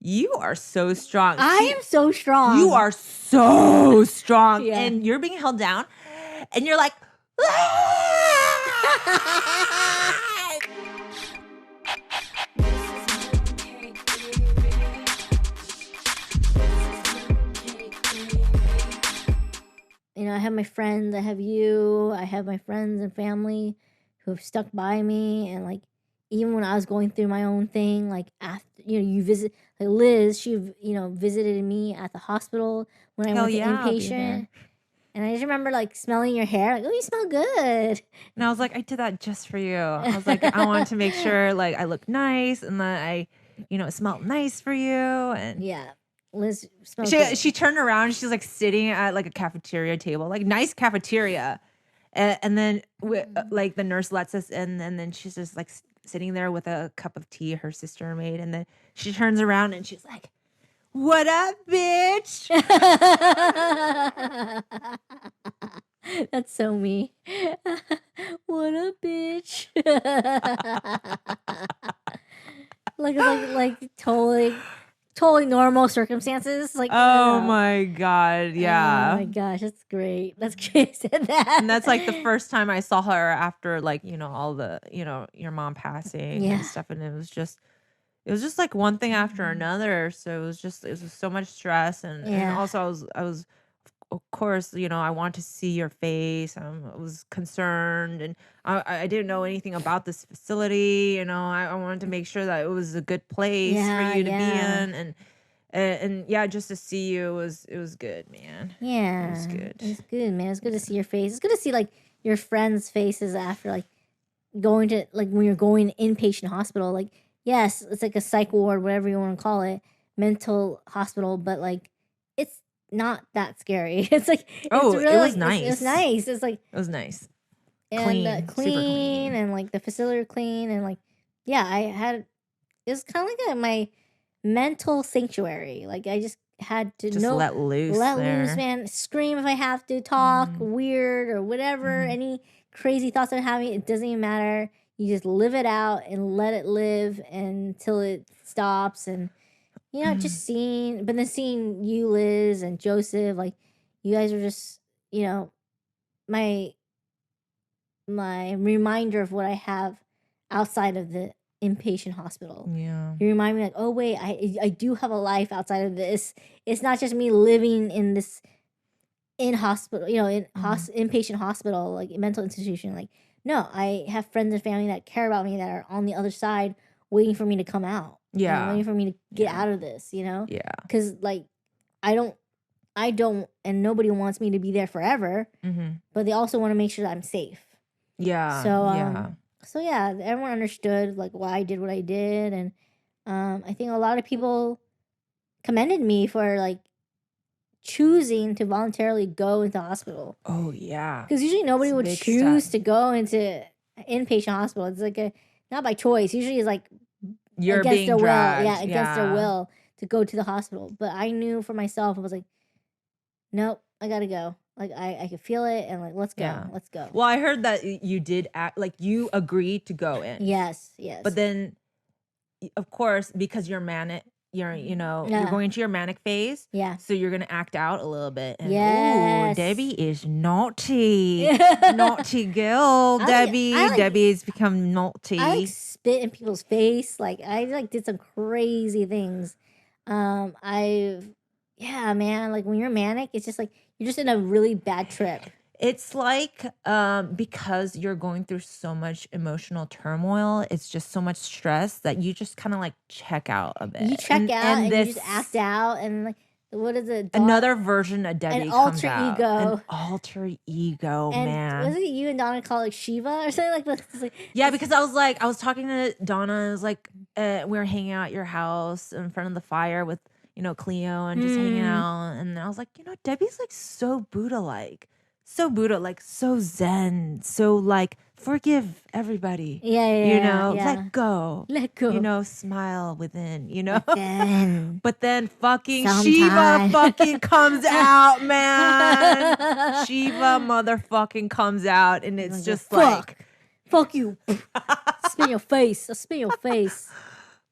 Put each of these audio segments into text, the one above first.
You are so strong. I am so strong. You are so strong. Yeah. And you're being held down. And you're like, I have my friends, I have you, I have my friends and family who have stuck by me. And like, even when I was going through my own thing, like after, you visit, like Liz, she, visited me at the hospital when I went to inpatient. And I just remember like smelling your hair, like, oh, you smell good. And I was like, I did that just for you. I was like, I wanted to make sure like I look nice and that I, it smelled nice for you. And yeah. Liz smells good. She turned around. She's like sitting at like a cafeteria table, like nice cafeteria. And then like the nurse lets us in, and then she's just like sitting there with a cup of tea her sister made. And then she turns around and she's like, what up, bitch? That's so me. What up, bitch? like totally normal circumstances. Like, oh my God. Yeah. Oh my gosh. That's great. That's great. I said that. And that's like the first time I saw her after like, all the, your mom passing and stuff. And it was just like one thing after another. So it was so much stress. And also I was, of course, I want to see your face. I was concerned, and I didn't know anything about this facility. I wanted to make sure that it was a good place for you to be in, and yeah, just to see you it was good, man. Yeah, it was good. It's good, man. It's good to see your face. It's good to see like your friends' faces after like going to like when you're going to inpatient hospital. Like, yes, it's like a psych ward, whatever you want to call it, mental hospital, but like it's not that scary. It's like it was nice. It was nice. It's like it was nice, and clean, and like the facility clean, and like it was kind of like my mental sanctuary. Like I just had to let loose, man. Scream if I have to, talk weird or whatever. Any crazy thoughts I'm having, it doesn't even matter. You just live it out and let it live until it stops. And just seeing you, Liz, and Joseph, like you guys are just, my reminder of what I have outside of the inpatient hospital. Yeah. You remind me like, oh wait, I do have a life outside of this. It's not just me living in this hospital, inpatient hospital, like mental institution. Like, no, I have friends and family that care about me that are on the other side waiting for me to come out. Yeah. Waiting for me to get out of this, Yeah. Because like I don't and nobody wants me to be there forever. But they also want to make sure that I'm safe. Yeah. So everyone understood like why I did what I did, and I think a lot of people commended me for like choosing to voluntarily go into hospital. Oh yeah. Because usually nobody would choose to go into inpatient hospital. It's like not by choice. Usually it's like you're against being their dragged. will. Against their will to go to the hospital. But I knew for myself, I was like, nope, I gotta go. Like I could feel it, and like let's go. Well, I heard that you did act like you agreed to go in. Yes. But then, of course, because you're manic, you're going to your manic phase. Yeah. So you're gonna act out a little bit. And, yes. Ooh, Debbie is naughty, naughty girl. Debbie's become naughty. I like spit in people's face. Like I like did some crazy things. Man. Like when you're manic, it's just like you're just in a really bad trip. It's like because you're going through so much emotional turmoil, it's just so much stress that you just kind of like check out a bit. You check out and you just act out, and like what is it? Another version of Debbie comes out. An alter ego, and man. Was it you and Donna call it Shiva or something like that? Like, yeah, because I was talking to Donna. And it was like we were hanging out at your house in front of the fire with Cleo and just hanging out, and I was like, Debbie's like so Buddha-like. So Buddha, like so Zen, so like forgive everybody. Yeah. Let go. Smile within. But then fucking Shiva fucking comes out, man. Shiva motherfucking comes out, and it's just like, fuck you. Spin your face. I'll spin your face.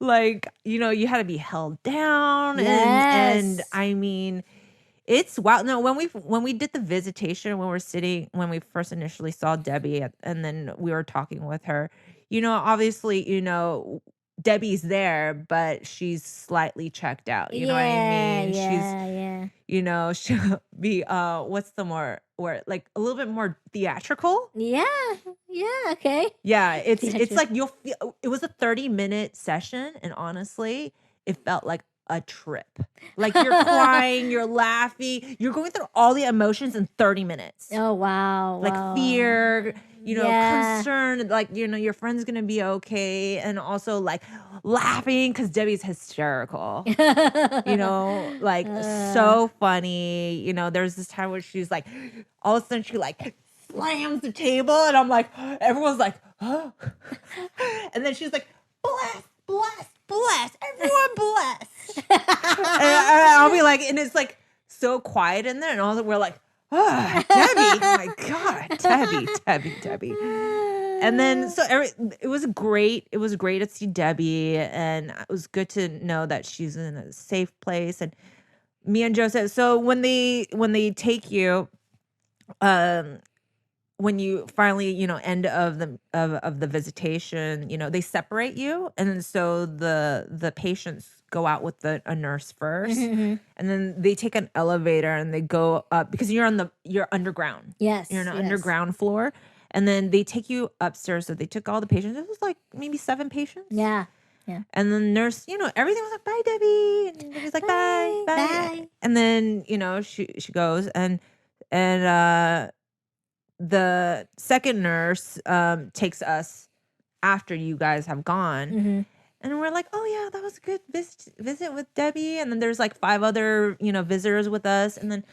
like, you had to be held down. Yes. And I mean, it's wow. No, when we did the visitation, when we first initially saw Debbie, and then we were talking with her, obviously, Debbie's there, but she's slightly checked out. You know what I mean? She'll be what's the more or like a little bit more theatrical. Yeah. Okay. Yeah, it's like you'll feel it was a 30-minute session, and honestly, it felt like a trip. Like you're crying, you're laughing, you're going through all the emotions in 30 minutes. Oh wow. Like fear, concern, like your friend's gonna be okay, and also like laughing because Debbie's hysterical. Like so funny. There's this time where she's like, all of a sudden she like slams the table, and I'm like, everyone's like, huh? And then she's like, bless, everyone bless. and I'll be like, and it's like so quiet in there, and all that we're like, Debbie, oh my God, Debbie. And then so it was great. It was great to see Debbie, and it was good to know that she's in a safe place. And me and Joseph. So when they take you, when you finally, end of the visitation, they separate you, and then so the patients go out with a nurse first, and then they take an elevator and they go up because you're underground. Yes, you're on an underground floor, and then they take you upstairs. So they took all the patients. It was like maybe 7 patients. Yeah. And the nurse, everything was like, bye, Debbie. And Debbie's like, bye. And then, she goes and the second nurse takes us after you guys have gone. And we're like, oh yeah, that was a good visit with Debbie. And then there's like 5 other, visitors with us. And then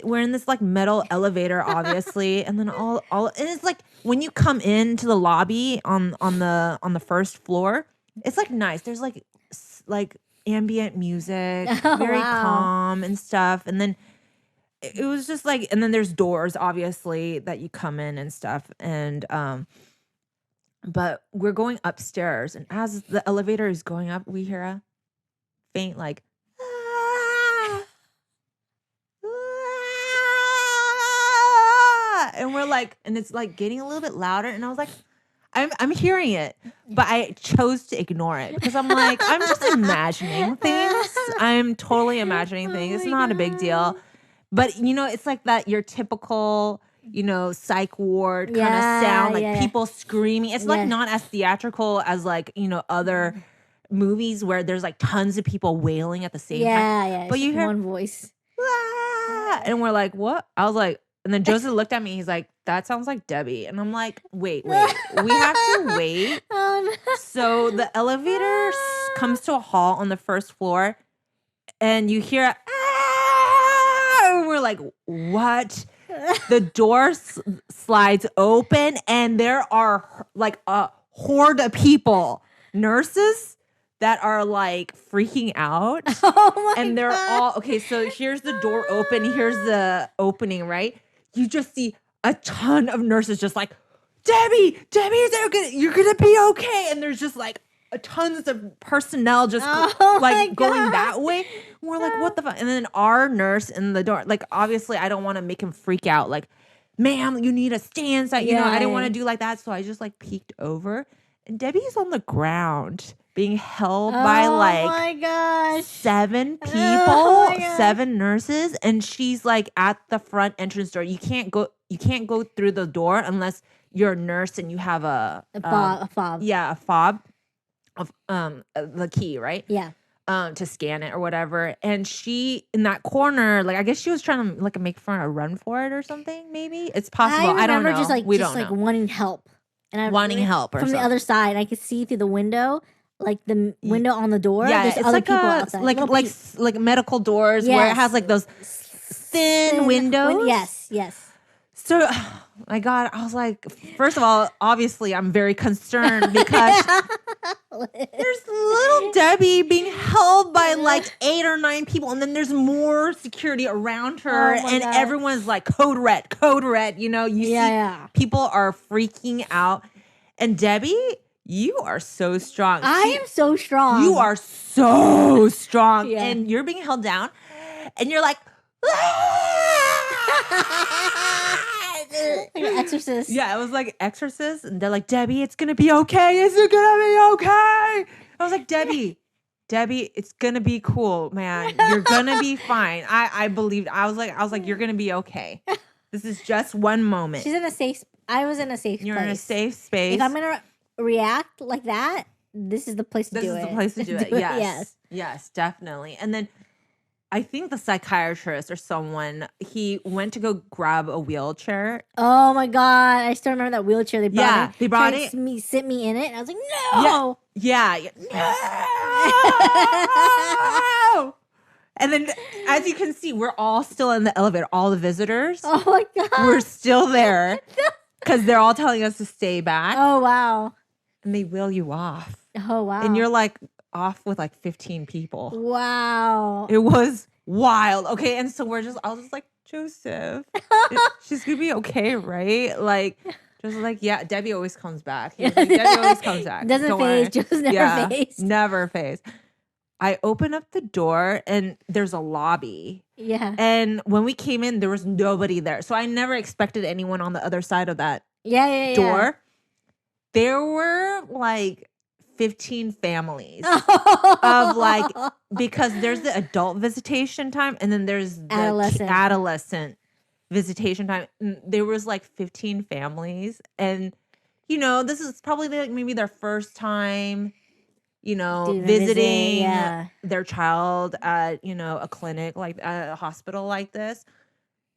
we're in this like metal elevator, obviously. And then all and it's like when you come into the lobby on the first floor, it's like nice. There's like ambient music, very calm and stuff. And then it was just like, and then there's doors, obviously, that you come in and stuff. And but we're going upstairs, and as the elevator is going up, we hear a faint like, and we're like, and it's like getting a little bit louder. And I was like, I'm hearing it, but I chose to ignore it because I'm like, I'm just imagining things. I'm totally imagining things. It's not a big deal. But, it's like that your typical, psych ward kind of sound, like people screaming. It's like not as theatrical as like, other movies where there's like tons of people wailing at the same time. Yeah. But you hear one voice. And we're like, what? I was like, and then Joseph looked at me. He's like, that sounds like Debbie. And I'm like, wait. We have to wait. Oh, no. So the elevator comes to a halt on the first floor, and you hear and we're like, what? The door slides open, and there are like a horde of people, nurses that are like freaking out. And they're all okay. So here's the door open. Here's the opening, right? You just see a ton of nurses just like, Debbie, you're gonna be okay. And there's just like tons of personnel just going that way. And we're like, what the fuck? And then our nurse in the door, like, obviously I don't want to make him freak out. Like, ma'am, you need to stand. So, I didn't want to do like that. So I just like peeked over, and Debbie's on the ground being held by like 7 people, 7 nurses. And she's like at the front entrance door. You can't go through the door unless you're a nurse and you have a fob. Yeah, a fob of the key, right? Yeah. To scan it or whatever. And she in that corner, like I guess she was trying to like make for a run for it or something. Maybe it's possible. I don't know. We don't know. Wanting help, and wanting help or from something. The other side. I could see through the window, like the window on the door. Yeah, there's it's other like people outside. like medical doors where it has like those thin windows. Yes. So, my God, I was like, first of all, obviously, I'm very concerned because there's little Debbie being held by like 8 or 9 people, and then there's more security around her, and everyone's like, code red. You see, people are freaking out, and Debbie, you are so strong. I am so strong. You are so strong. Yeah. And you're being held down and you're like, like an exorcist. Yeah, it was like Exorcist. And they're like, Debbie, it's going to be okay. Is it going to be okay? I was like, Debbie, it's going to be cool, man. You're going to be fine. I believed. I was like, you're going to be okay. This is just one moment. She's in a safe. I was in a safe place. You're in a safe space. If I'm going to react like that, this is the place to do it. This is the place to do it. Yes. Yes, definitely. And then I think the psychiatrist or someone, he went to go grab a wheelchair. Oh my God. I still remember that wheelchair they brought. Yeah, they brought it. Sit me in it. And I was like, no. Yeah. No. And then, as you can see, we're all still in the elevator. All the visitors. Oh my God. We're still there because they're all telling us to stay back. Oh, wow. And they wheel you off. Oh, wow. And you're like off with like 15 people. Wow. It was wild. Okay. And so I was just like, Joseph, she's going to be okay, right? Like, just like, yeah, Debbie always comes back. He was like, Debbie always comes back. Doesn't phase. Just never phase. Never phase. I open up the door and there's a lobby. Yeah. And when we came in, there was nobody there. So I never expected anyone on the other side of that door. There were like 15 families of like, because there's the adult visitation time and then there's the adolescent visitation time. And there was like 15 families. And, you know, this is probably like maybe their first time, you know, visiting their child at, you know, a clinic, like a hospital like this.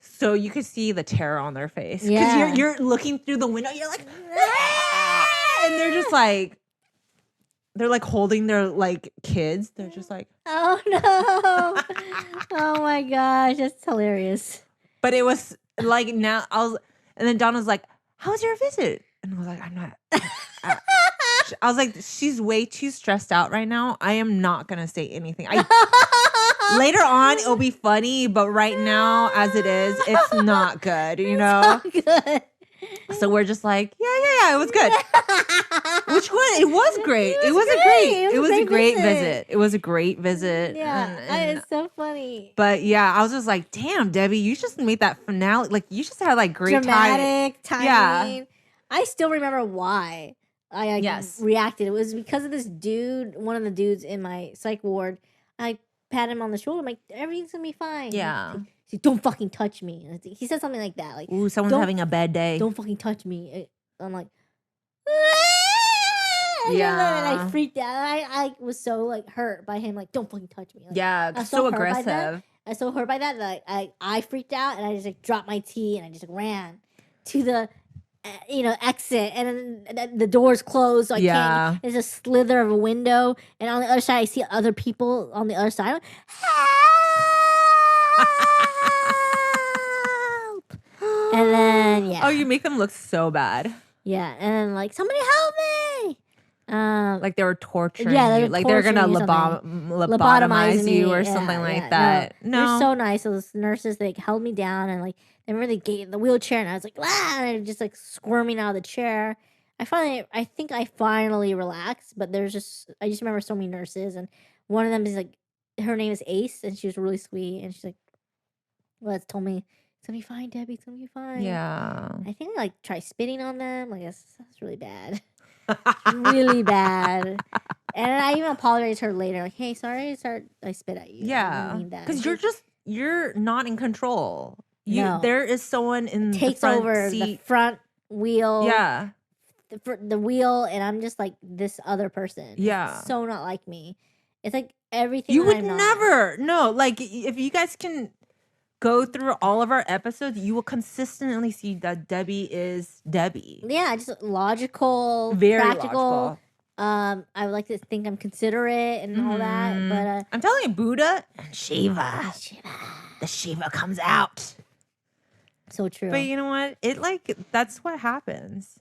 So you could see the terror on their face. Because you're looking through the window, you're like, and they're just like, they're like holding their like kids. They're just like, oh no. Oh my gosh, that's hilarious. But it was like and then Donna's like, how was your visit? And I was like, I'm not. I was like, she's way too stressed out right now. I am not going to say anything. Later on, it'll be funny, but right now, as it is, it's not good, you know? It's not good. So we're just like, yeah, it was good. Which one? It was great. It was a great visit. It was a great visit. Yeah, it's so funny. But yeah, I was just like, damn, Debbie, you just made that finale. Like, you just had like great dramatic timing. Yeah. I still remember why I reacted. It was because of this dude, one of the dudes in my psych ward. I pat him on the shoulder. I'm like, everything's gonna be fine. Yeah. He's like, don't fucking touch me. And he said something like that. Like, ooh, someone's having a bad day. Don't fucking touch me. I'm like, yeah. And I freaked out. I was so like hurt by him. Like, don't fucking touch me. Like, yeah, so aggressive. I was so hurt by that that I freaked out and I just like dropped my tea and I just like, ran to the exit, and then the doors closed, so I can't. There's a slither of a window, and on the other side, I see other people on the other side. Like, help! And then oh, you make them look so bad. Yeah, and then like, somebody help me! Like they were torturing you. Like they're gonna lobotomize you or something like that. No, they're so nice. Those nurses, they held me down and like. I remember they gave the wheelchair, and I was like, ah, and just like squirming out of the chair. I think I finally relaxed, but I just remember so many nurses, and one of them is like, her name is Ace, and she was really sweet, and she's like, well, told me, it's gonna be fine, Debbie, it's gonna be fine. Yeah. I think I like tried spitting on them. Like, that's really bad. Really bad. And I even apologized to her later, like, hey, sorry, I spit at you. Yeah. Because you're not in control. No. There is someone in takes the front over seat. the front wheel. Yeah. The wheel, and I'm just like this other person. Yeah. It's so not like me. It's like everything. You would never. No, like if you guys can go through all of our episodes, you will consistently see that Debbie is Debbie. Yeah, just logical, very practical. I would like to think I'm considerate and all that, but I'm telling you, Buddha and Shiva. The Shiva comes out. So true. But you know what? That's what happens.